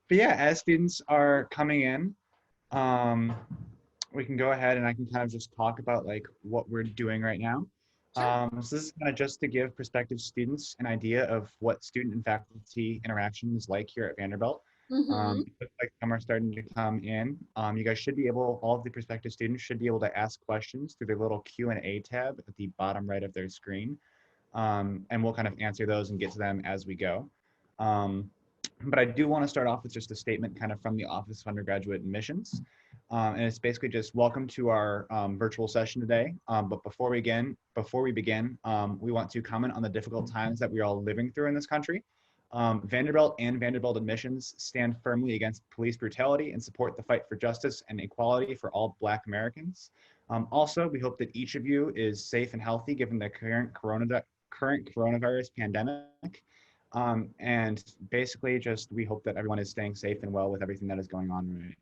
But yeah, as students are coming in, um, we can go ahead and I can kind of just talk about like what we're doing right now. Sure. So this is kind of just to give prospective students an idea of what student and faculty interaction is like here at Vanderbilt. Mm-hmm. It looks like some are starting to come in. You guys should be able, all of the prospective students should be able to ask questions through the little Q&A tab at the bottom right of their screen. And we'll kind of answer those and get to them as we go. Um, but I do want to start off with just a statement kind of from the Office of Undergraduate Admissions. And it's basically just welcome to our virtual session today. But before we begin, we want to comment on the difficult times that we're all living through in this country. Vanderbilt and Vanderbilt admissions stand firmly against police brutality and support the fight for justice and equality for all Black Americans. Also, we hope that each of you is safe and healthy given the current coronavirus pandemic. And basically just we hope that everyone is staying safe and well with everything that is going on right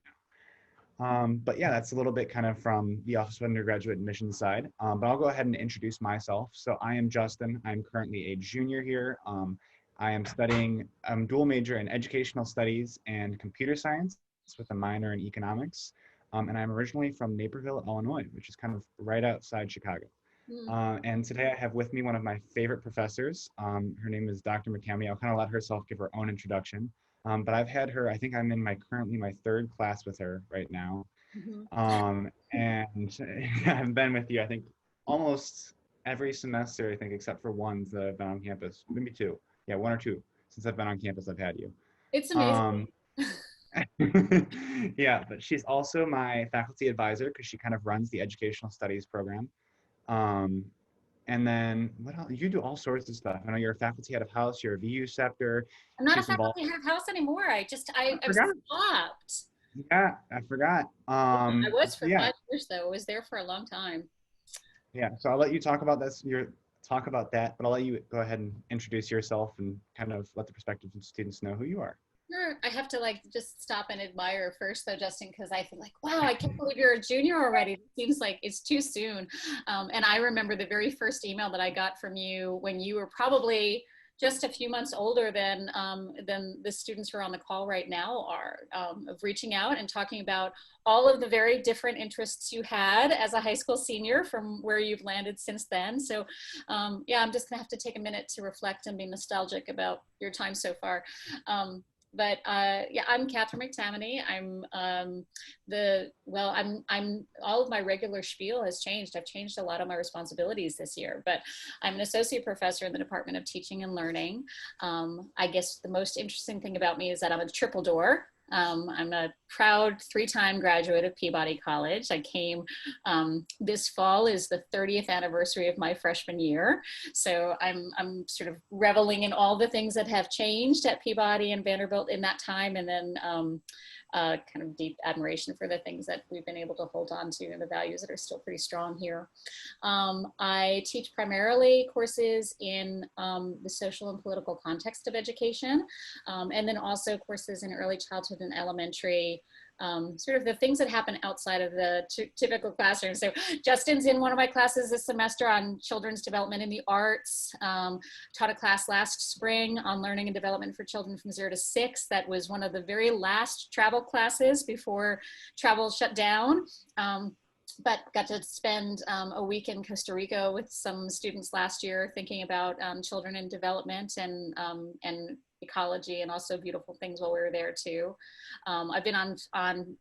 now. But yeah, that's a little bit kind of from the Office of Undergraduate Admissions side. But I'll go ahead and introduce myself. So I am Justin. I'm currently a junior here. I am studying dual major in educational studies and computer science with a minor in economics. And I'm originally from Naperville, Illinois, which is kind of right outside Chicago. And today I have with me one of my favorite professors. Her name is Dr. McTamaney. I'll kind of let herself give her own introduction. But I've had her, I think I'm in currently my third class with her right now. Mm-hmm. And I've been with you, I think, almost every semester, I think, except for ones that I've been on campus, maybe two. Yeah, one or two. Since I've been on campus, I've had you. It's amazing. Um, yeah, but she's also my faculty advisor because she kind of runs the educational studies program. Um, and then what else? You do all sorts of stuff. I know you're a faculty head of house, you're a VU scepter. I'm not a She's involved. faculty head of house anymore. I I've forgot. stopped. Yeah, I forgot. I was for Yeah, 5 years though. I was there for a long time. yeah. So I'll let you talk about this. Talk about that, but I'll let you go ahead and introduce yourself and kind of let the prospective students know who you are. Sure. I have to like just stop and admire first though, Justin, because I feel like, wow, I can't believe you're a junior already. It seems like it's too soon. And I remember the very first email that I got from you when you were probably just a few months older than the students who are on the call right now are, of reaching out and talking about all of the very different interests you had as a high school senior from where you've landed since then. So yeah, I'm just gonna have to take a minute to reflect and be nostalgic about your time so far. But yeah, I'm Katherine McTamaney. I'm all of my regular spiel has changed. I've changed a lot of my responsibilities this year, but I'm an associate professor in the Department of Teaching and Learning. I guess the most interesting thing about me is that I'm a triple door. I'm a proud 3-time graduate of Peabody College. I came, this fall is the 30th anniversary of my freshman year. So I'm sort of reveling in all the things that have changed at Peabody and Vanderbilt in that time. And then kind of deep admiration for the things that we've been able to hold on to and the values that are still pretty strong here. I teach primarily courses in the social and political context of education, and then also courses in early childhood and elementary, sort of the things that happen outside of the typical classroom. So Justin's in one of my classes this semester on children's development in the arts. Taught a class last spring on learning and development for children from 0 to 6. That was one of the very last travel classes before travel shut down. But got to spend a week in Costa Rica with some students last year thinking about children in development and ecology and also beautiful things while we were there too. I've been on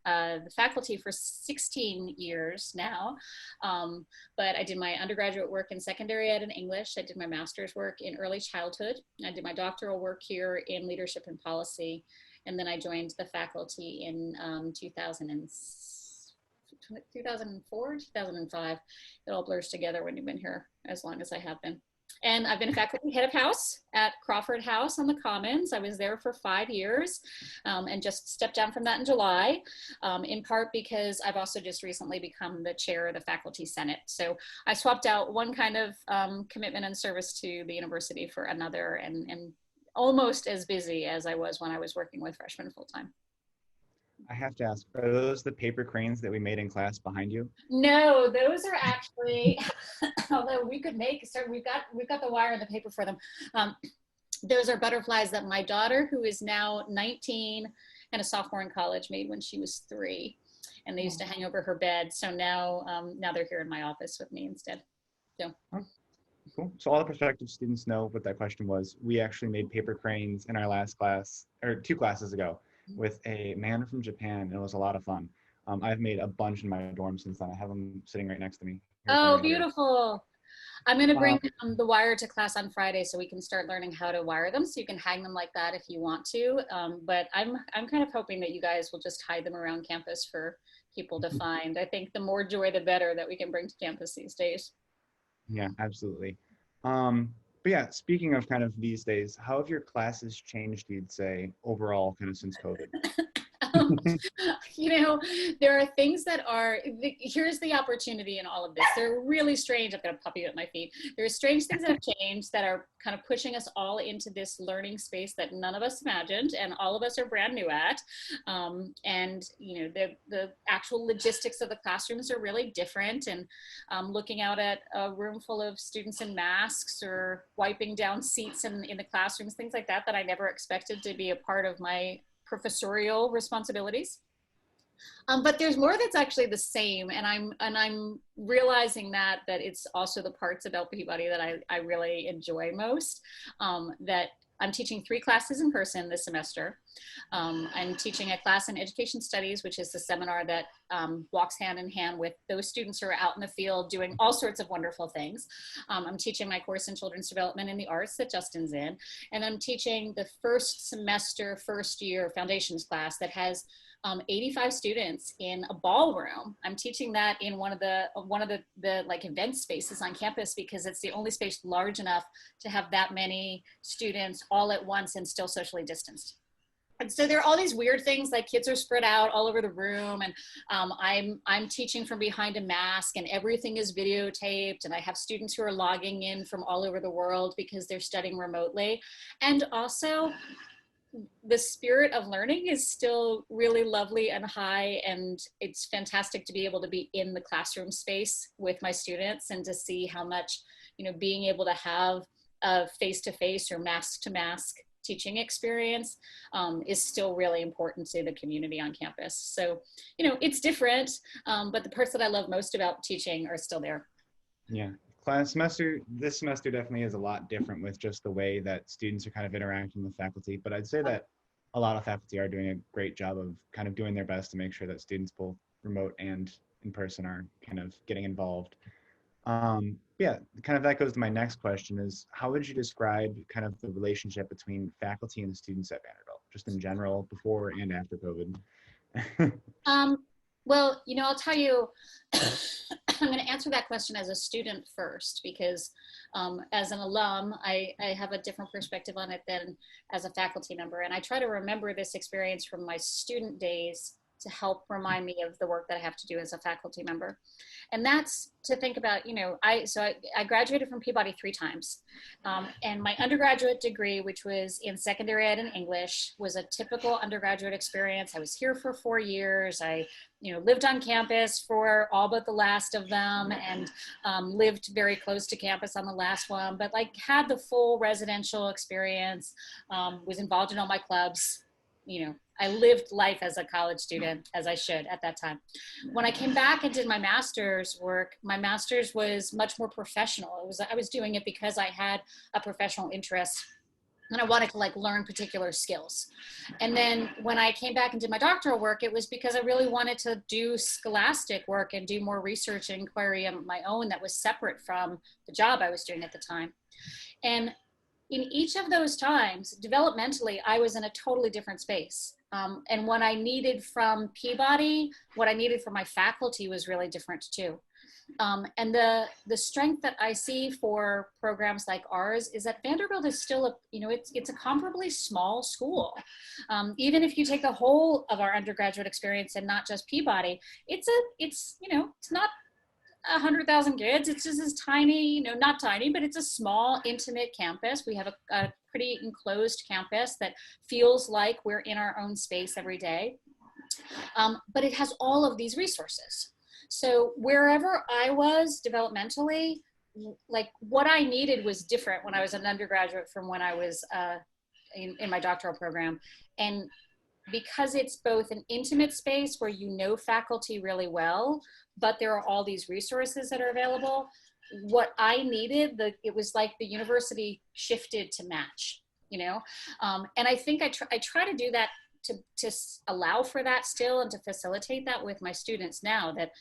the faculty for 16 years now, but I did my undergraduate work in secondary ed in English. I did my master's work in early childhood. I did my doctoral work here in leadership and policy. And then I joined the faculty in 2004, 2005. It all blurs together when you've been here as long as I have been. And I've been a faculty head of house at Crawford House on the Commons. I was there for 5 years and just stepped down from that in July, in part because I've also just recently become the chair of the Faculty Senate. So I swapped out one kind of commitment and service to the university for another, and almost as busy as I was when I was working with freshmen full-time. I have to ask, are those the paper cranes that we made in class behind you? No, those are actually, although we could make, so we've got the wire and the paper for them. Those are butterflies that my daughter, who is now 19 and a sophomore in college made when she was 3. And they used to hang over her bed. So now, now they're here in my office with me instead. So. Oh, cool. So all the prospective students know what that question was. We actually made paper cranes in our last class, or 2 classes ago, with a man from Japan, and it was a lot of fun. I've made a bunch in my dorm since then. I have them sitting right next to me. Oh, beautiful. I'm going to bring the wire to class on Friday so we can start learning how to wire them, so you can hang them like that if you want to. But I'm kind of hoping that you guys will just hide them around campus for people to find. I think the more joy, the better that we can bring to campus these days. Yeah, absolutely. But yeah, speaking of kind of these days, how have your classes changed, you'd say, overall, kind of since COVID? You know, there are things that are, here's the opportunity in all of this. They're really strange. I've got a puppy at my feet. There are strange things that have changed that are kind of pushing us all into this learning space that none of us imagined and all of us are brand new at. And, you know, the actual logistics of the classrooms are really different. And looking out at a room full of students in masks or wiping down seats in the classrooms, things like that, that I never expected to be a part of my professorial responsibilities. But there's more that's actually the same, and I'm realizing that it's also the parts about Peabody that I really enjoy most. That I'm teaching 3 classes in person this semester. I'm teaching a class in education studies, which is the seminar that walks hand in hand with those students who are out in the field doing all sorts of wonderful things. I'm teaching my course in children's development in the arts that Justin's in, and I'm teaching the first semester, first year foundations class that has 85 students in a ballroom. I'm teaching that in one of the like event spaces on campus because it's the only space large enough to have that many students all at once and still socially distanced. And so there are all these weird things, like kids are spread out all over the room, and I'm teaching from behind a mask, and everything is videotaped, and I have students who are logging in from all over the world because they're studying remotely. And also, the spirit of learning is still really lovely and high, and it's fantastic to be able to be in the classroom space with my students and to see how much, you know, being able to have a face-to-face or mask-to-mask teaching experience is still really important to the community on campus. So, you know, it's different, but the parts that I love most about teaching are still there. Yeah, this semester definitely is a lot different with just the way that students are kind of interacting with faculty, but I'd say that a lot of faculty are doing a great job of kind of doing their best to make sure that students both remote and in person are kind of getting involved. Yeah, kind of that goes to my next question is, how would you describe kind of the relationship between faculty and the students at Vanderbilt, just in general, before and after COVID? Well, you know, I'll tell you, I'm going to answer that question as a student first, because as an alum, I have a different perspective on it than as a faculty member. And I try to remember this experience from my student days to help remind me of the work that I have to do as a faculty member. And that's to think about, you know, I graduated from Peabody 3 times. And my undergraduate degree, which was in secondary ed and English, was a typical undergraduate experience. I was here for 4 years. I, you know, lived on campus for all but the last of them, and lived very close to campus on the last one, but like had the full residential experience, was involved in all my clubs. You know, I lived life as a college student, as I should at that time. When I came back and did my master's work, my master's was much more professional. I was doing it because I had a professional interest and I wanted to like learn particular skills. And then when I came back and did my doctoral work, it was because I really wanted to do scholastic work and do more research and inquiry on my own that was separate from the job I was doing at the time. And in each of those times, developmentally, I was in a totally different space. And what I needed from Peabody, what I needed from my faculty was really different too. And the strength that I see for programs like ours is that Vanderbilt is still a, you know, it's a comparably small school. Even if you take the whole of our undergraduate experience and not just Peabody, it's you know, it's not 100,000 kids. It's just this tiny, you know, not tiny, but it's a small, intimate campus. We have a pretty enclosed campus that feels like we're in our own space every day. But it has all of these resources. So wherever I was developmentally, like what I needed was different when I was an undergraduate from when I was in my doctoral program. And because it's both an intimate space where you know faculty really well, but there are all these resources that are available. What I needed, it was like the university shifted to match, you know? And I think I try to do that to allow for that still and to facilitate that with my students now, that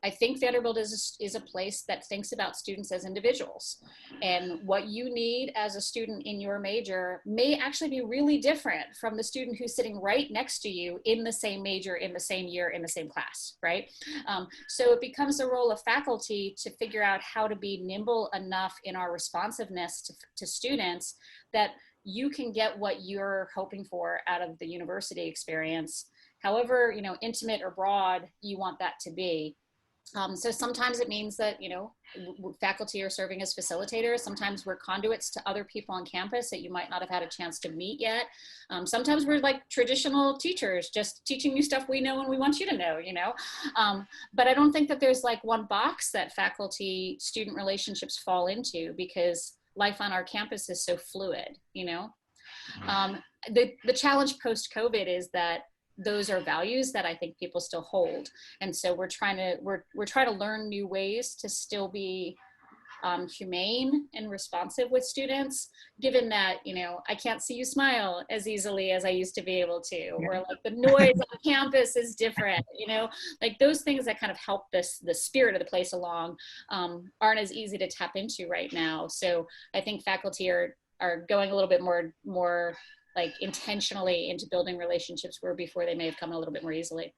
I think Vanderbilt is a place that thinks about students as individuals, and what you need as a student in your major may actually be really different from the student who's sitting right next to you in the same major, in the same year, in the same class, right? So it becomes the role of faculty to figure out how to be nimble enough in our responsiveness to students that you can get what you're hoping for out of the university experience, however, you know, intimate or broad you want that to be. So sometimes it means that, you know, faculty are serving as facilitators. Sometimes we're conduits to other people on campus that you might not have had a chance to meet yet. Sometimes we're like traditional teachers, just teaching you stuff we know and we want you to know, you know. But I don't think that there's like one box that faculty-student relationships fall into, because life on our campus is so fluid, you know. The challenge post-COVID is that those are values that I think people still hold. And so we're trying to learn new ways to still be humane and responsive with students, given that, you know, I can't see you smile as easily as I used to be able to, or like the noise on campus is different, you know, like those things that kind of help the spirit of the place along aren't as easy to tap into right now. So I think faculty are going a little bit more like intentionally into building relationships where before they may have come a little bit more easily.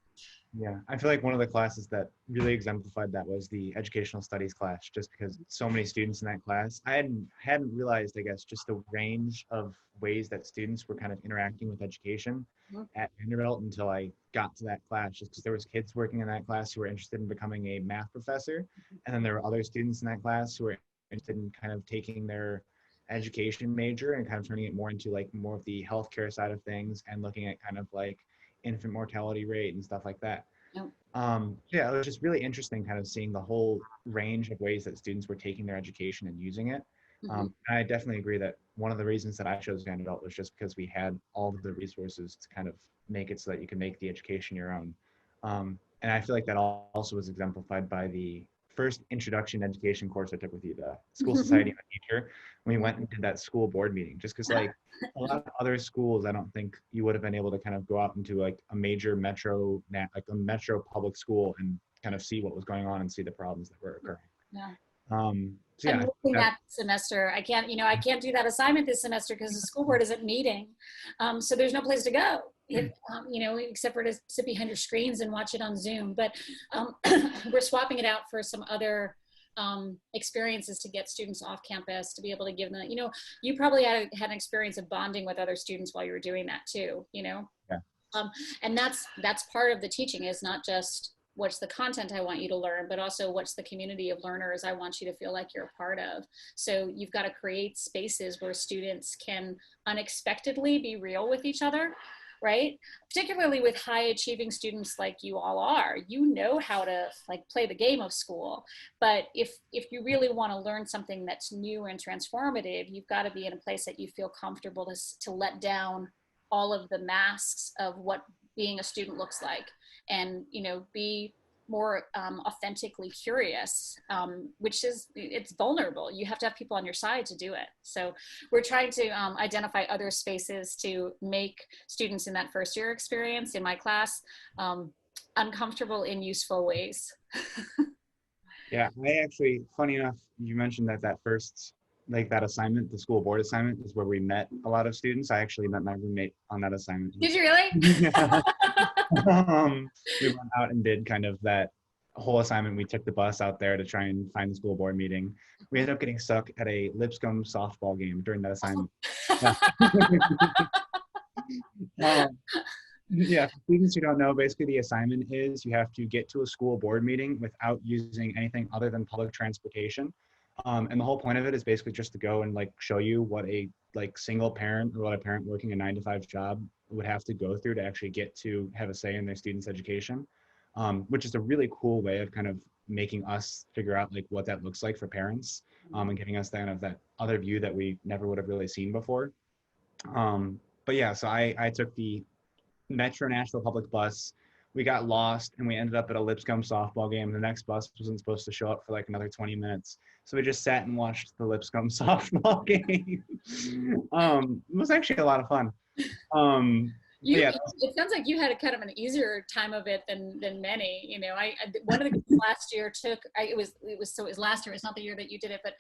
Yeah, I feel like one of the classes that really exemplified that was the educational studies class, just because so many students in that class. I hadn't realized, I guess, just the range of ways that students were kind of interacting with education at Vanderbilt until I got to that class, just because there was kids working in that class who were interested in becoming a math professor. And then there were other students in that class who were interested in kind of taking their education major and kind of turning it more into like more of the healthcare side of things and looking at kind of like infant mortality rate and stuff like that. Yep. Yeah, it was just really interesting kind of seeing the whole range of ways that students were taking their education and using it. I definitely agree that one of the reasons that I chose Vanderbilt was just because we had all of the resources to kind of make it so that you can make the education your own. And I feel like that also was exemplified by the first introduction education course I took with you, the School Society of a Teacher. We went and did that school board meeting, just because like a lot of other schools, I don't think you would have been able to kind of go out into like a major metro, like a metro public school and kind of see what was going on and see the problems that were occurring. Yeah. So yeah, I'm moving that semester. I can't do that assignment this semester because the school board isn't meeting. So there's no place to go, except for to sit behind your screens and watch it on Zoom. But we're swapping it out for some other experiences to get students off campus, to be able to give them, you probably had an experience of bonding with other students while you were doing that too, Yeah. And that's part of the teaching, is not just what's the content I want you to learn, but also what's the community of learners I want you to feel like you're a part of. So you've got to create spaces where students can unexpectedly be real with each other, right? Particularly with high achieving students like you all are, how to like play the game of school. But if you really want to learn something that's new and transformative, you've got to be in a place that you feel comfortable to let down all of the masks of what being a student looks like, and be more authentically curious, which is, it's vulnerable. You have to have people on your side to do it. So we're trying to identify other spaces to make students in that first year experience in my class uncomfortable in useful ways. Yeah, I actually, funny enough, you mentioned that first, like that assignment, the school board assignment, is where we met a lot of students. I actually met my roommate on that assignment. Did you really? Yeah. We went out and did kind of that whole assignment. We took the bus out there to try and find the school board meeting. We ended up getting stuck at a Lipscomb softball game during that assignment. Yeah, for students who don't know, basically the assignment is you have to get to a school board meeting without using anything other than public transportation. And the whole point of it is basically just to go and like show you what a like single parent or what a parent working a 9-to-5 job would have to go through to actually get to have a say in their students' education, which is a really cool way of kind of making us figure out like what that looks like for parents, and giving us kind of that other view that we never would have really seen before. But yeah, so I took the Metro Nashville public bus. We got lost and we ended up at a Lipscomb softball game. The next bus wasn't supposed to show up for like another 20 minutes. So we just sat and watched the Lipscomb softball game. It was actually a lot of fun. But You, yeah, it sounds like you had a kind of an easier time of it than many. You know, one of the last year it was last year. It's not the year that you did it, but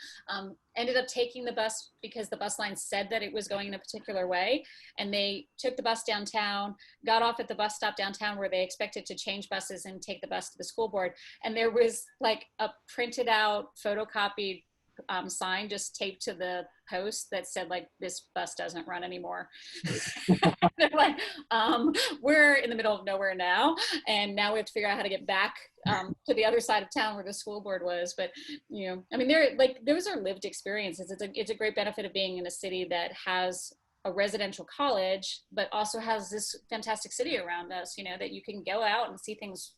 ended up taking the bus because the bus line said that it was going in a particular way, and they took the bus downtown, got off at the bus stop downtown where they expected to change buses and take the bus to the school board, and there was like a printed out, photocopied sign just taped to the post that said like, this bus doesn't run anymore. They're like, we're in the middle of nowhere now, and now we have to figure out how to get back to the other side of town where the school board was. But you know, I mean, those are lived experiences. It's a great benefit of being in a city that has a residential college, but also has this fantastic city around us. You know, that you can go out and see things.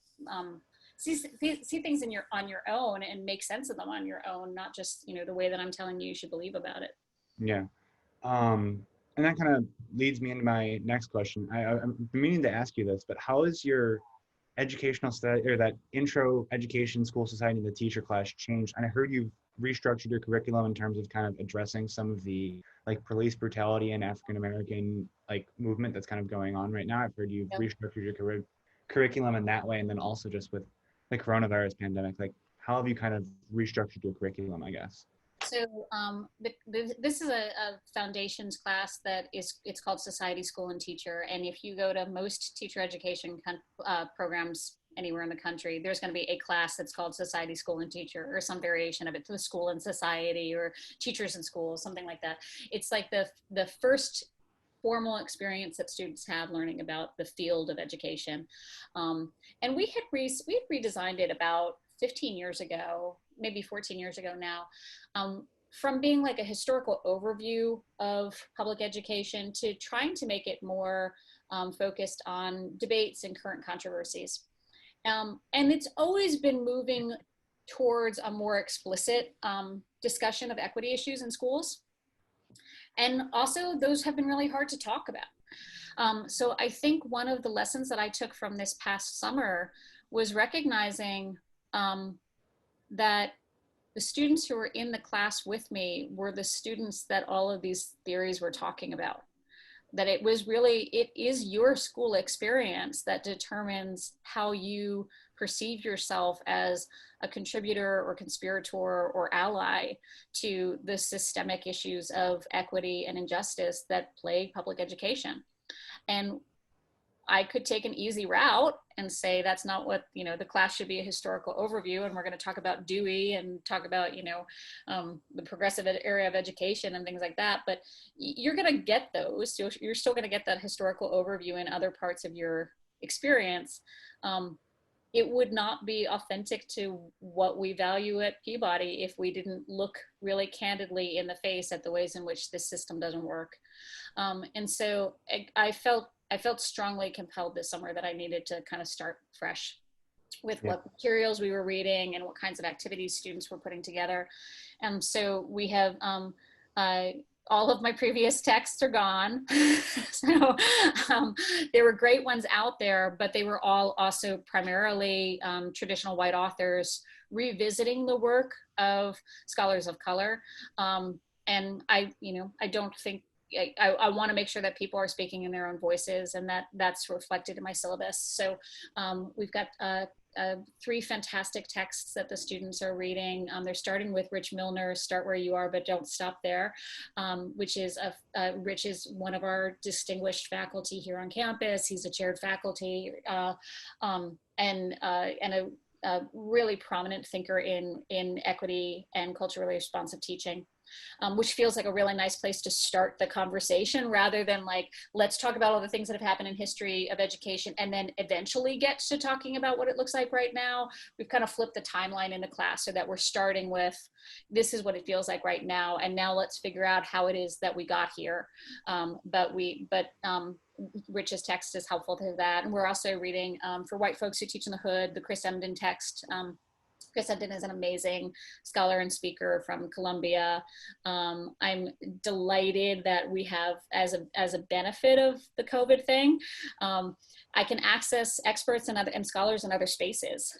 See things on your own and make sense of them on your own, not just, you know, the way that I'm telling you should believe about it. yeah. And that kind of leads me into my next question. I'm meaning to ask you this, but how is your educational study, or that intro education, school society, and the teacher class changed? And I heard you've restructured your curriculum in terms of kind of addressing some of the like police brutality and African American like movement that's kind of going on right now. I've heard you've restructured your curriculum in that way, and then also just with the coronavirus pandemic, like how have you kind of restructured your curriculum, I guess? So this is a foundations class that it's called Society, School, and Teacher. And if you go to most teacher education programs anywhere in the country, there's going to be a class that's called Society, School, and Teacher, or some variation of it, to the School and Society, or Teachers in School, something like that. It's like the first formal experience that students have learning about the field of education. And we had redesigned it about 15 years ago, maybe 14 years ago now, from being like a historical overview of public education to trying to make it more focused on debates and current controversies. And it's always been moving towards a more explicit discussion of equity issues in schools. And also those have been really hard to talk about. So I think one of the lessons that I took from this past summer was recognizing that the students who were in the class with me were the students that all of these theories were talking about. That it is your school experience that determines how you perceive yourself as a contributor or conspirator or ally to the systemic issues of equity and injustice that plague public education. And I could take an easy route and say that's not what, you know, the class should be a historical overview, and we're going to talk about Dewey and talk about, you know, the progressive area of education and things like that. But you're going to get those. So you're still going to get that historical overview in other parts of your experience. It would not be authentic to what we value at Peabody if we didn't look really candidly in the face at the ways in which this system doesn't work. And so I felt strongly compelled this summer that I needed to kind of start fresh with what materials we were reading and what kinds of activities students were putting together. And so we have, all of my previous texts are gone. So there were great ones out there, but they were all also primarily traditional white authors revisiting the work of scholars of color. And I don't think, I want to make sure that people are speaking in their own voices, and that's reflected in my syllabus. So we've got 3 fantastic texts that the students are reading. They're starting with Rich Milner's Start Where You Are, But Don't Stop There, which is Rich is one of our distinguished faculty here on campus. He's a chaired faculty and a really prominent thinker in equity and culturally responsive teaching. Which feels like a really nice place to start the conversation, rather than like, let's talk about all the things that have happened in history of education and then eventually get to talking about what it looks like right now. We've kind of flipped the timeline in the class so that we're starting with, this is what it feels like right now, and now let's figure out how it is that we got here. Rich's text is helpful to that. And we're also reading, for white folks who teach in the hood, the Chris Emdin text, Chris Hudson is an amazing scholar and speaker from Columbia. I'm delighted that we have, as a benefit of the COVID thing, I can access experts and scholars in other spaces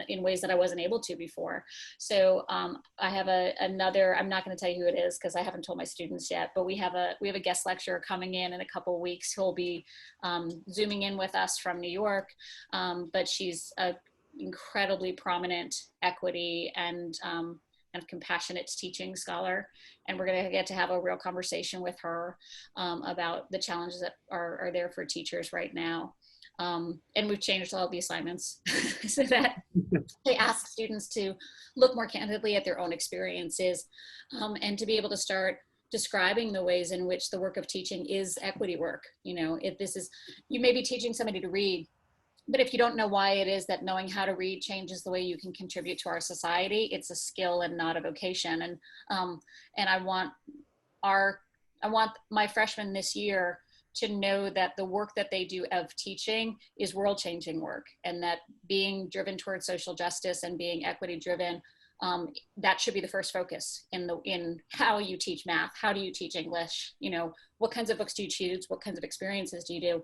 in ways that I wasn't able to before. So I have another, I'm not going to tell you who it is because I haven't told my students yet, but we have a guest lecturer coming in a couple of weeks who'll be Zooming in with us from New York, but she's a incredibly prominent equity and kind of compassionate teaching scholar, and we're going to get to have a real conversation with her about the challenges that are there for teachers right now. And we've changed all the assignments so that they ask students to look more candidly at their own experiences and to be able to start describing the ways in which the work of teaching is equity work. You know, if this is, you may be teaching somebody to read, but if you don't know why it is that knowing how to read changes the way you can contribute to our society, it's a skill and not a vocation. And I want my freshmen this year to know that the work that they do of teaching is world-changing work, and that being driven towards social justice and being equity-driven, that should be the first focus in how you teach math, how do you teach English, you know, what kinds of books do you choose, what kinds of experiences do you do?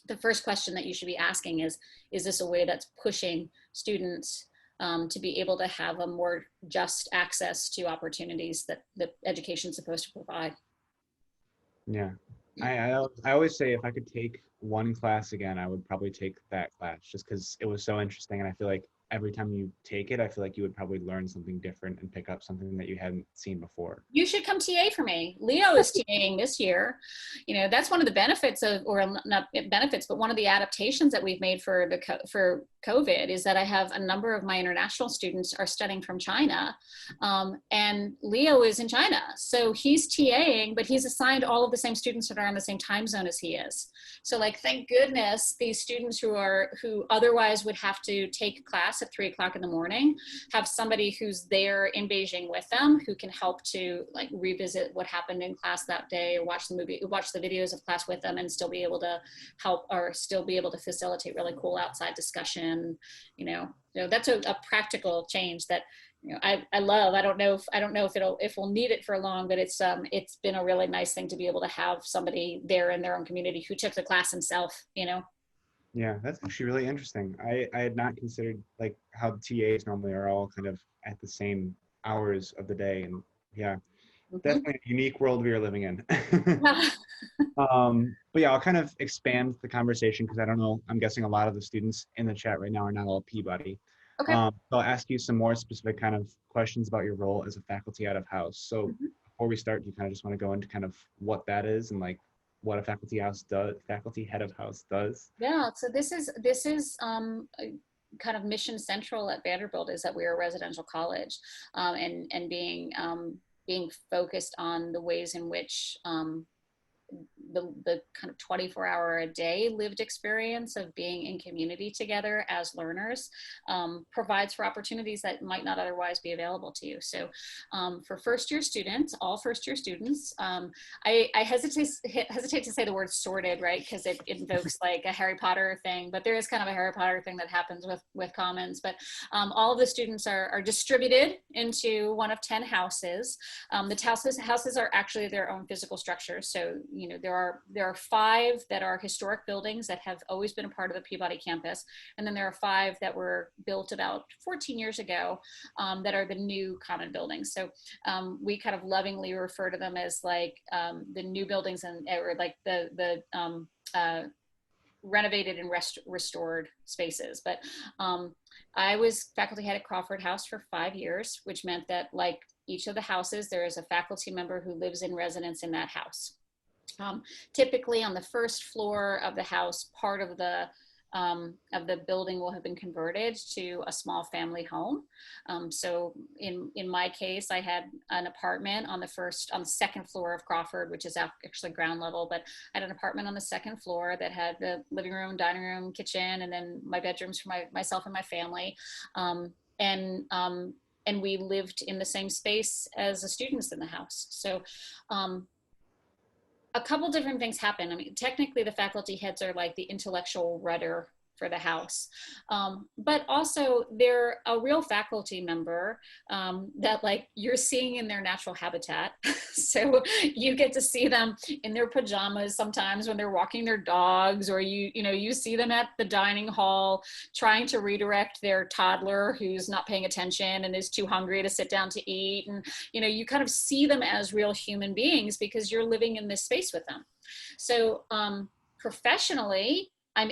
The first question that you should be asking is this a way that's pushing students to be able to have a more just access to opportunities that education is supposed to provide? Yeah. I always say if I could take one class again, I would probably take that class just because it was so interesting. And I feel like every time you take it, I feel like you would probably learn something different and pick up something that you hadn't seen before. You should come TA for me. Leo is TAing this year. You know, that's one of the benefits of, or not benefits, but one of the adaptations that we've made for COVID is that I have a number of my international students are studying from China, and Leo is in China. So he's TAing, but he's assigned all of the same students that are on the same time zone as he is. So like, thank goodness these students who otherwise would have to take a class at 3 o'clock in the morning have somebody who's there in Beijing with them who can help to like revisit what happened in class that day, or watch the videos of class with them, and still be able to help, or still be able to facilitate really cool outside discussion. You know, that's a practical change that, you know, I love. I don't know if we'll need it for long, but it's been a really nice thing to be able to have somebody there in their own community who took the class himself, you know. Yeah, that's actually really interesting. I had not considered like how the TAs normally are all kind of at the same hours of the day, and yeah, definitely a unique world we are living in. But yeah, I'll kind of expand the conversation because I don't know, I'm guessing a lot of the students in the chat right now are not all Peabody. Okay. So I'll ask you some more specific kind of questions about your role as a faculty out of house. So before we start, do you kind of just want to go into kind of what that is and like what a faculty head of house does? Yeah, so this is kind of mission central at Vanderbilt, is that we're a residential college, and being focused on the ways in which the kind of 24-hour-a-day lived experience of being in community together as learners provides for opportunities that might not otherwise be available to you. So for first-year students, all first-year students, I hesitate to say the word sorted, right? Because it invokes like a Harry Potter thing, but there is kind of a Harry Potter thing that happens with Commons. But all of the students are distributed into one of 10 houses. The houses are actually their own physical structures. So, you know, there are 5 that are historic buildings that have always been a part of the Peabody campus. And then there are 5 that were built about 14 years ago that are the new common buildings. So we kind of lovingly refer to them as like the new buildings, or like the renovated and restored spaces. But I was faculty head at Crawford House for 5 years, which meant that like each of the houses, there is a faculty member who lives in residence in that house. Typically on the first floor of the house, part of the building will have been converted to a small family home. So in my case, I had an apartment on the second floor of Crawford, which is actually ground level, but I had an apartment on the second floor that had the living room, dining room, kitchen, and then my bedrooms for myself and my family. And we lived in the same space as the students in the house. So a couple different things happen. I mean, technically the faculty heads are like the intellectual rudder for the house. But also they're a real faculty member that like you're seeing in their natural habitat. So you get to see them in their pajamas sometimes when they're walking their dogs, or you see them at the dining hall trying to redirect their toddler who's not paying attention and is too hungry to sit down to eat. And you kind of see them as real human beings because you're living in this space with them. So professionally, I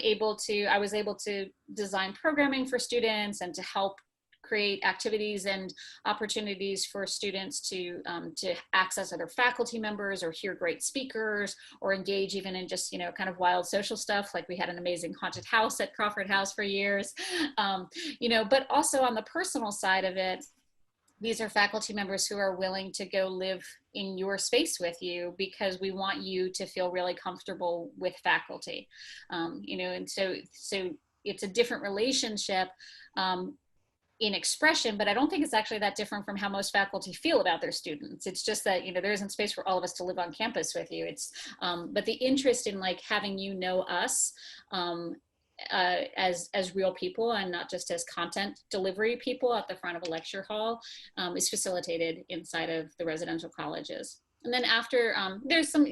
was able to design programming for students and to help create activities and opportunities for students to access other faculty members or hear great speakers or engage even in just, kind of wild social stuff. Like we had an amazing haunted house at Crawford House for years, but also on the personal side of it, these are faculty members who are willing to go live in your space with you because we want you to feel really comfortable with faculty, and so it's a different relationship in expression, but I don't think it's actually that different from how most faculty feel about their students. It's just that, there isn't space for all of us to live on campus with you. But the interest in like having us as real people and not just as content delivery people at the front of a lecture hall is facilitated inside of the residential colleges. And then after, there's some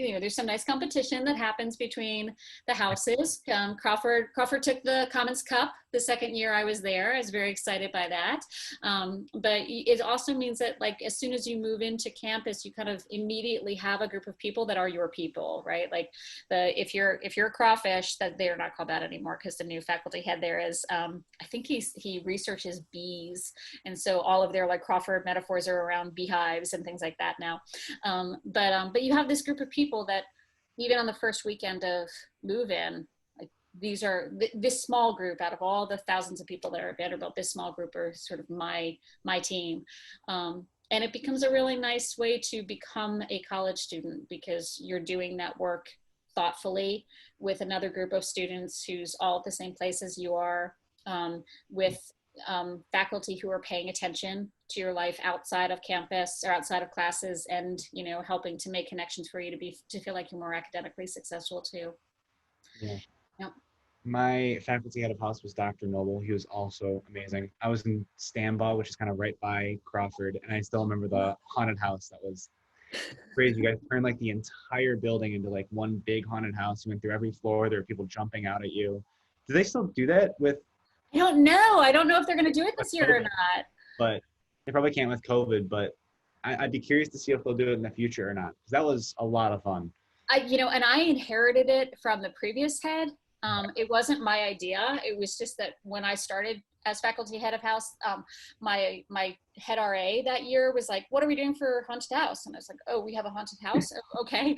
nice competition that happens between the houses. Crawford took the Commons Cup the second year I was there. I was very excited by that. But it also means that like, as soon as you move into campus, you kind of immediately have a group of people that are your people, right? Like if you're a crawfish, that they're not called that anymore because the new faculty head there is, I think he researches bees. And so all of their like Crawford metaphors are around beehives and things like that now. But you have this group of people that even on the first weekend of move-in, like this small group out of all the thousands of people that are at Vanderbilt, this small group are sort of my team. And it becomes a really nice way to become a college student because you're doing that work thoughtfully with another group of students who's all at the same place as you are, with faculty who are paying attention to your life outside of campus or outside of classes, and helping to make connections for you to feel like you're more academically successful too. Yeah. Yep. My faculty head of house was Dr. Noble. He was also amazing. I was in Stambaugh, which is kind of right by Crawford, and I still remember the haunted house. That was crazy. You guys turned like the entire building into like one big haunted house. You went through every floor. There were people jumping out at you. Do they still do that with? I don't know. I don't know if they're going to do it this year or not. But they probably can't with COVID. But I'd be curious to see if they'll do it in the future or not, because that was a lot of fun. And I inherited it from the previous head. It wasn't my idea. It was just that when I started as faculty head of house, my head RA that year was like, "What are we doing for haunted house?" And I was like, "Oh, we have a haunted house." Okay.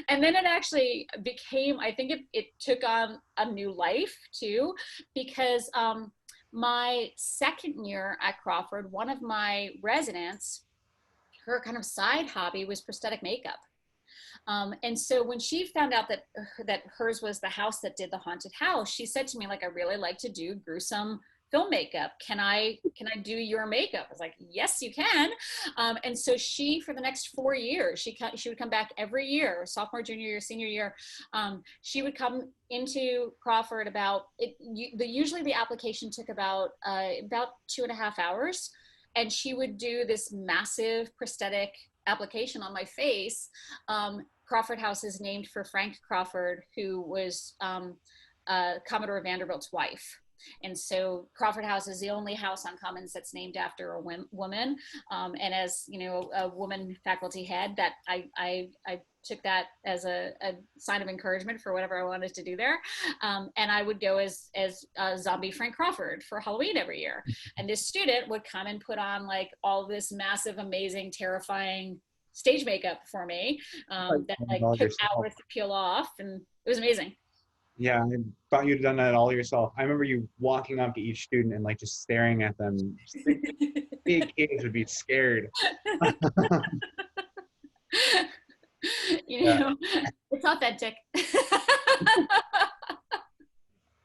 And then it actually became, I think it took on a new life too, because my second year at Crawford, one of my residents, her kind of side hobby was prosthetic makeup. And so when she found out that hers was the house that did the haunted house, she said to me, like, "I really like to do gruesome film makeup. Can I do your makeup?" I was like, "Yes, you can." And so she, for the next 4 years, she would come back every year, sophomore, junior year, senior year. She would come into Crawford usually the application took about 2.5 hours. And she would do this massive prosthetic application on my face. Crawford House is named for Frank Crawford, who was Commodore Vanderbilt's wife. And so Crawford House is the only house on Commons that's named after a woman. And as a woman faculty head, that I took that as a sign of encouragement for whatever I wanted to do there. And I would go as zombie Frank Crawford for Halloween every year. And this student would come and put on like all this massive, amazing, terrifying stage makeup for me that like took hours to peel off, and it was amazing. Yeah, I thought you'd done that all yourself. I remember you walking up to each student and like just staring at them. Big kids would be scared. It's authentic.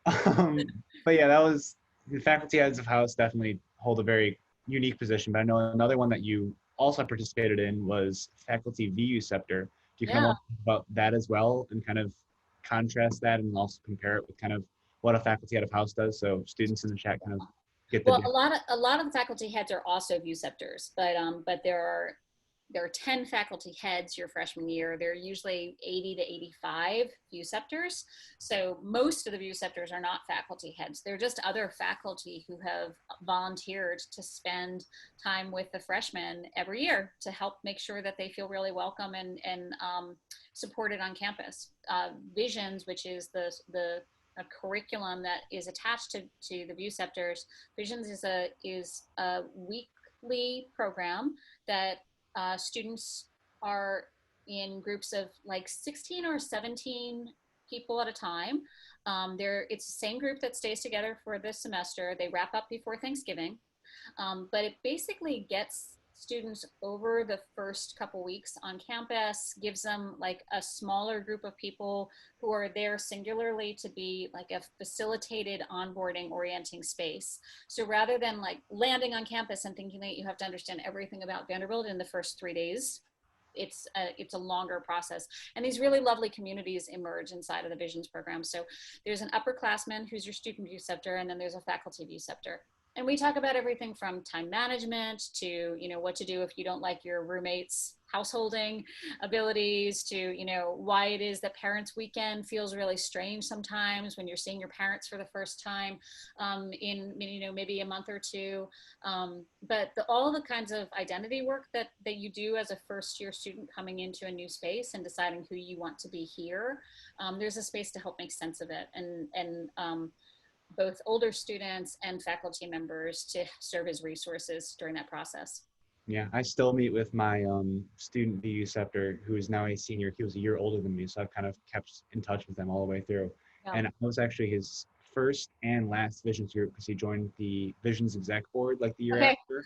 But yeah, that was the faculty heads of house definitely hold a very unique position. But I know another one that you also participated in was faculty VU scepter. Do you kind of want to talk about that as well and kind of contrast that and also compare it with kind of what a faculty head of house does, so students in the chat kind of get the Well, a lot of the faculty heads are also VU-ceptors, but there are 10 faculty heads your freshman year. They're usually 80 to 85 VU-ceptors. So most of the VU-ceptors are not faculty heads. They're just other faculty who have volunteered to spend time with the freshmen every year to help make sure that they feel really welcome and supported on campus. Visions, which is a curriculum that is attached to the VU-ceptors. Visions is a weekly program that students are in groups of like 16 or 17 people at a time. It's the same group that stays together for this semester. They wrap up before Thanksgiving, but it basically gets students over the first couple weeks on campus, gives them like a smaller group of people who are there singularly to be like a facilitated onboarding orienting space. So rather than like landing on campus and thinking that you have to understand everything about Vanderbilt in the first 3 days, it's a longer process. And these really lovely communities emerge inside of the Visions program. So there's an upperclassman who's your student VU-ceptor, and then there's a faculty VU-ceptor. And we talk about everything from time management to, you know, what to do if you don't like your roommate's householding abilities to, you know, why it is that parents' weekend feels really strange sometimes when you're seeing your parents for the first time in, you know, maybe a month or two. But all the kinds of identity work that you do as a first year student coming into a new space and deciding who you want to be here, there's a space to help make sense of it. And both older students and faculty members to serve as resources during that process. Yeah, I still meet with my student VU-ceptor who is now a senior. He was a year older than me, so I've kind of kept in touch with him all the way through. Yeah. And I was actually his first and last Visions group because he joined the Visions exec board like the year after.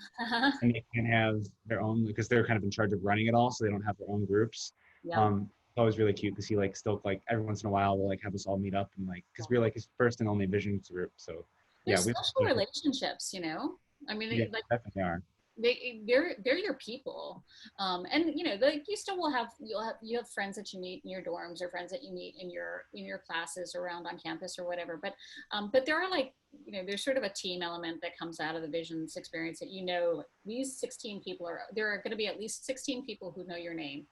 And they can have their own, because they're kind of in charge of running it all, so they don't have their own groups. Yeah. It's always really cute because he like still like every once in a while will like have us all meet up and like, because we're like his first and only Visions group. So there's social relationships, you know. I mean, yeah, like, definitely are. They're your people, and you know, like you still will have you have friends that you meet in your dorms or friends that you meet in your classes around on campus or whatever. But there are like, you know, there's sort of a team element that comes out of the Visions experience that, you know, these 16 people there are going to be at least 16 people who know your name.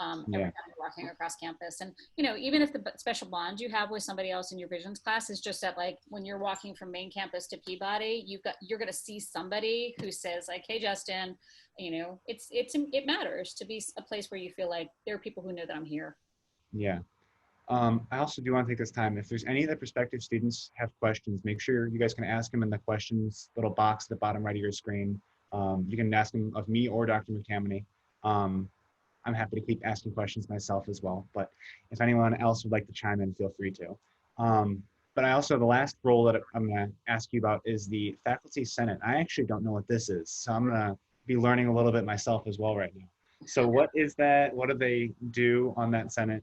Every time you're walking across campus. And, you know, even if the special bond you have with somebody else in your Visions class is just that, like, when you're walking from main campus to Peabody, you're going to see somebody who says like, hey, Justin, you know, it matters to be a place where you feel like there are people who know that I'm here. Yeah. I also do want to take this time, if there's any of the prospective students have questions, make sure you guys can ask them in the questions little box at the bottom right of your screen. You can ask them of me or Dr. McTamaney. I'm happy to keep asking questions myself as well, but if anyone else would like to chime in, feel free to. But I also, the last role that I'm going to ask you about is the Faculty Senate. I actually don't know what this is, so I'm going to be learning a little bit myself as well right now. So what is that? What do they do on that Senate?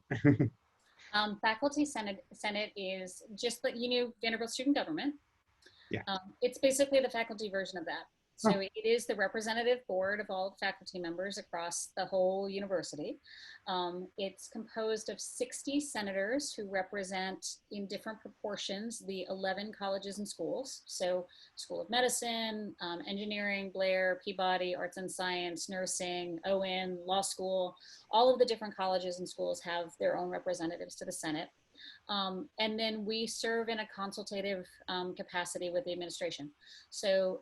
Faculty Senate is just like, you know, Vanderbilt student government. Yeah. It's basically the faculty version of that. So it is the representative board of all faculty members across the whole university. It's composed of 60 senators who represent in different proportions the 11 colleges and schools. So School of Medicine, Engineering, Blair, Peabody, Arts and Science, Nursing, Owen, Law School, all of the different colleges and schools have their own representatives to the Senate. And then we serve in a consultative capacity with the administration. So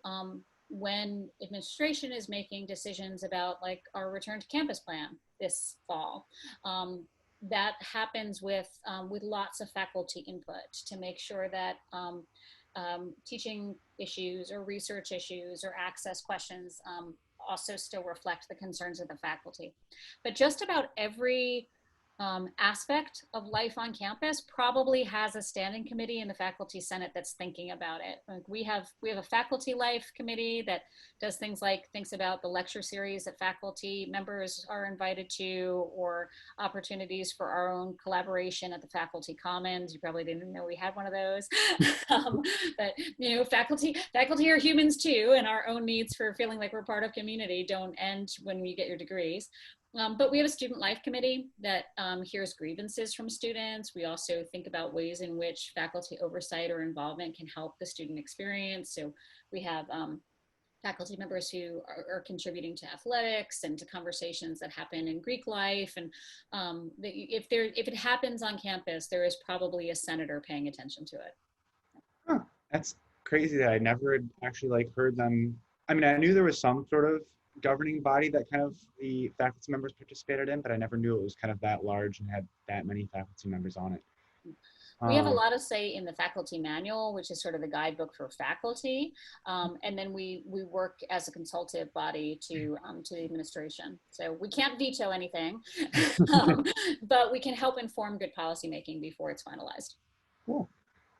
when administration is making decisions about like our return to campus plan this fall, that happens with lots of faculty input to make sure that teaching issues or research issues or access questions also still reflect the concerns of the faculty. But just about every aspect of life on campus probably has a standing committee in the Faculty Senate that's thinking about it. Like we have a faculty life committee that does things like thinks about the lecture series that faculty members are invited to, or opportunities for our own collaboration at the Faculty Commons. You probably didn't know we had one of those. But you know, faculty are humans too, and our own needs for feeling like we're part of community don't end when we get your degrees. But we have a student life committee that hears grievances from students. We also think about ways in which faculty oversight or involvement can help the student experience. So we have faculty members who are contributing to athletics and to conversations that happen in Greek life. And if it happens on campus, there is probably a senator paying attention to it. Huh. That's crazy that I never had actually like heard them. I mean, I knew there was some sort of governing body that kind of the faculty members participated in, but I never knew it was kind of that large and had that many faculty members on it. We have a lot of say in the faculty manual, which is sort of the guidebook for faculty. And then we work as a consultative body to the administration. So we can't veto anything, but we can help inform good policymaking before it's finalized. Cool.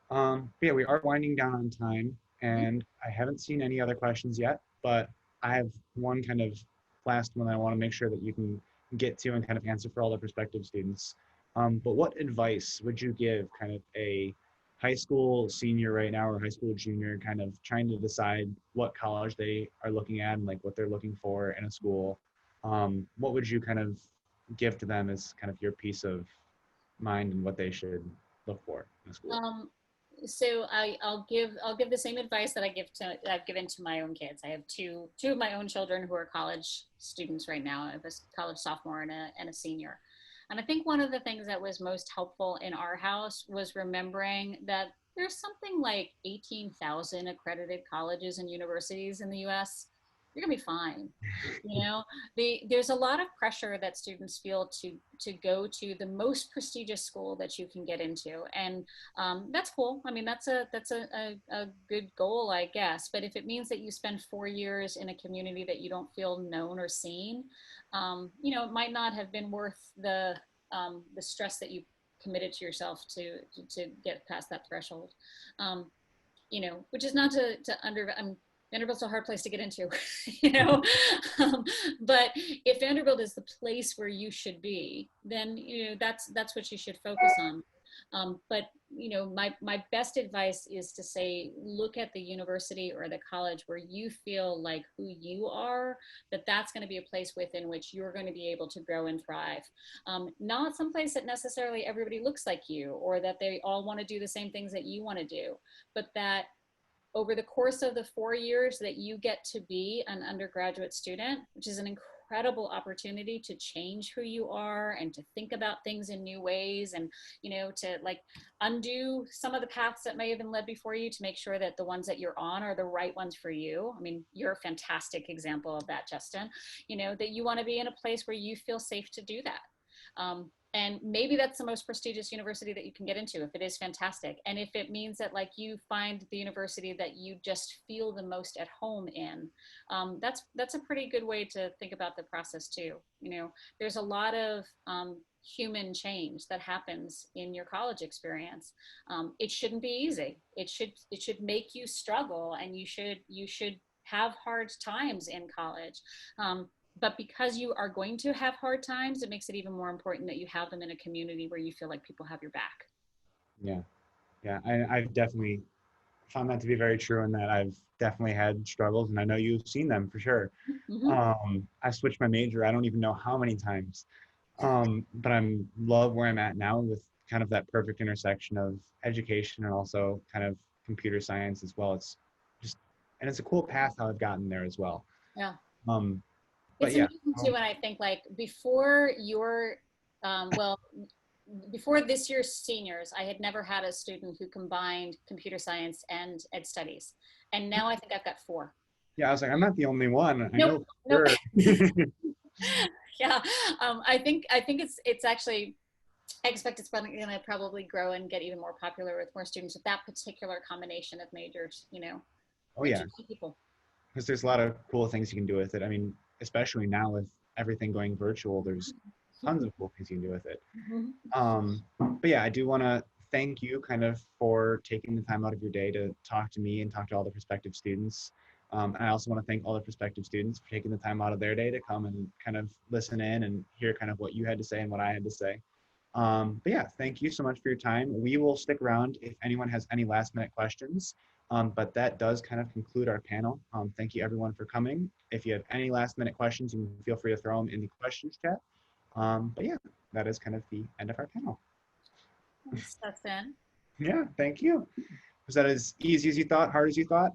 Yeah, we are winding down on time, and I haven't seen any other questions yet, but I have one kind of last one I want to make sure that you can get to and kind of answer for all the prospective students. But what advice would you give kind of a high school senior right now or high school junior kind of trying to decide what college they are looking at and like what they're looking for in a school? What would you kind of give to them as kind of your peace of mind and what they should look for in a school? So I'll give the same advice that I've given to my own kids. I have two of my own children who are college students right now. I have a college sophomore and a senior. And I think one of the things that was most helpful in our house was remembering that there's something like 18,000 accredited colleges and universities in the US. You're gonna be fine. You know, there's a lot of pressure that students feel to go to the most prestigious school that you can get into, and that's cool. I mean, that's a good goal, I guess. But if it means that you spend 4 years in a community that you don't feel known or seen, you know, it might not have been worth the stress that you committed to yourself to get past that threshold. You know, which is not to Vanderbilt's a hard place to get into, you know, but if Vanderbilt is the place where you should be, then, you know, that's what you should focus on. But, you know, my best advice is to say, look at the university or the college where you feel like who you are, that's going to be a place within which you're going to be able to grow and thrive. Not someplace that necessarily everybody looks like you or that they all want to do the same things that you want to do, but that over the course of the 4 years that you get to be an undergraduate student, which is an incredible opportunity to change who you are and to think about things in new ways and, you know, to like undo some of the paths that may have been led before you to make sure that the ones that you're on are the right ones for you. I mean, you're a fantastic example of that, Justin. You know, that you want to be in a place where you feel safe to do that. And maybe that's the most prestigious university that you can get into if it is fantastic. And if it means that like you find the university that you just feel the most at home in, that's a pretty good way to think about the process too. You know, there's a lot of human change that happens in your college experience. It shouldn't be easy. It should make you struggle, and you should have hard times in college. But because you are going to have hard times, it makes it even more important that you have them in a community where you feel like people have your back. Yeah, yeah, I've definitely found that to be very true, and that I've definitely had struggles, and I know you've seen them for sure. I switched my major, I don't even know how many times, but I'm love where I'm at now with kind of that perfect intersection of education and also kind of computer science as well. It's just, and it's a cool path how I've gotten there as well. Yeah. But It's yeah. amazing too when I think like before before this year's seniors, I had never had a student who combined computer science and ed studies. And now I think I've got 4. Yeah, I was like, I'm not the only one. I Nope, know for sure. Yeah, I think it's actually, I expect it's probably going to grow and get even more popular with more students with that particular combination of majors, you know. Oh yeah, people. because there's a lot of cool things you can do with it. I mean, especially now with everything going virtual, there's tons of cool things you can do with it. But yeah, I do want to thank you kind of for taking the time out of your day to talk to me and talk to all the prospective students. And I also want to thank all the prospective students for taking the time out of their day to come and kind of listen in and hear kind of what you had to say and what I had to say. But yeah, thank you so much for your time. We will stick around if anyone has any last minute questions. But that does kind of conclude our panel. Thank you everyone for coming. If you have any last minute questions, you can feel free to throw them in the questions chat. But yeah, that is kind of the end of our panel. Thanks, Justin. Yeah, thank you. Was that as easy as you thought, hard as you thought?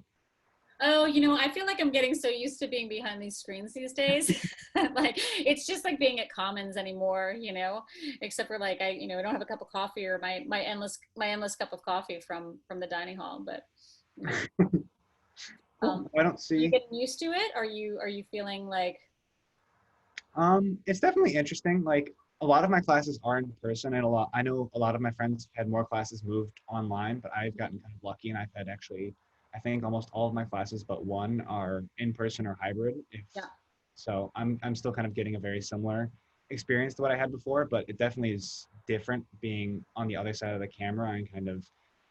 Oh, I feel like I'm getting so used to being behind these screens these days. Like it's just like being at Commons anymore, except for like I don't have a cup of coffee or my endless cup of coffee from the dining hall. But Cool. I don't you see. getting used to it? Are you feeling like It's definitely interesting. Like a lot of my classes are in person, and I know a lot of my friends had more classes moved online, but I've gotten kind of lucky, and I've had actually, I think almost all of my classes but one are in person or hybrid. yeah, So I'm still kind of getting a very similar experience to what I had before, but it definitely is different being on the other side of the camera and kind of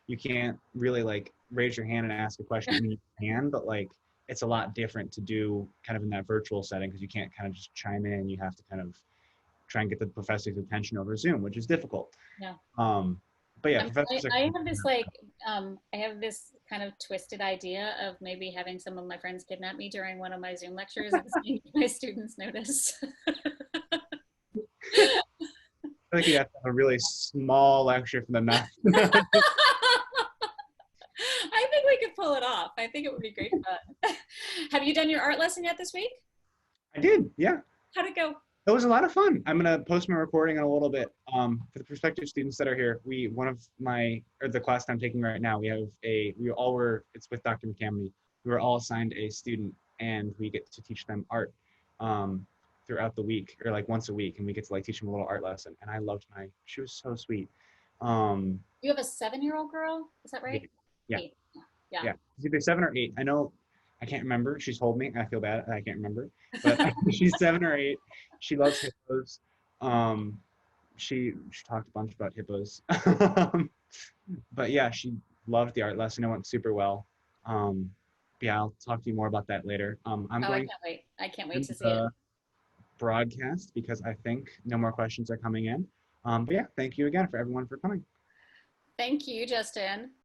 you can't really like raise your hand and ask a question. I mean, you can, but like it's a lot different to do kind of in that virtual setting because you can't kind of just chime in. You have to kind of try and get the professor's attention over Zoom, which is difficult. yeah. But yeah, I, professors are. I have this like I have this kind of twisted idea of maybe having some of my friends kidnap me during one of my Zoom lectures and seeing if my students notice. I think you have to have a really small lecture for them not. I think we could pull it off. I think it would be great fun. Have you done your art lesson yet this week? I did, yeah. How'd it go? It was a lot of fun. I'm gonna post my recording in a little bit. For the prospective students that are here, the class that I'm taking right now, it's with Dr. McTamaney. We were all assigned a student and we get to teach them art throughout the week or like once a week, and we get to like teach them a little art lesson. And she was so sweet. You have a 7-year-old girl, is that right? Yeah. 8. Yeah. Yeah. It's either 7 or 8. I can't remember. She's told me. I feel bad. I can't remember. But she's 7 or 8. She loves hippos. She talked a bunch about hippos. But yeah, she loved the art lesson. It went super well. Yeah, I'll talk to you more about that later. I'm I going can't wait. I can't to wait end to see it. the broadcast because I think no more questions are coming in. But yeah, thank you again for everyone for coming. Thank you, Justin.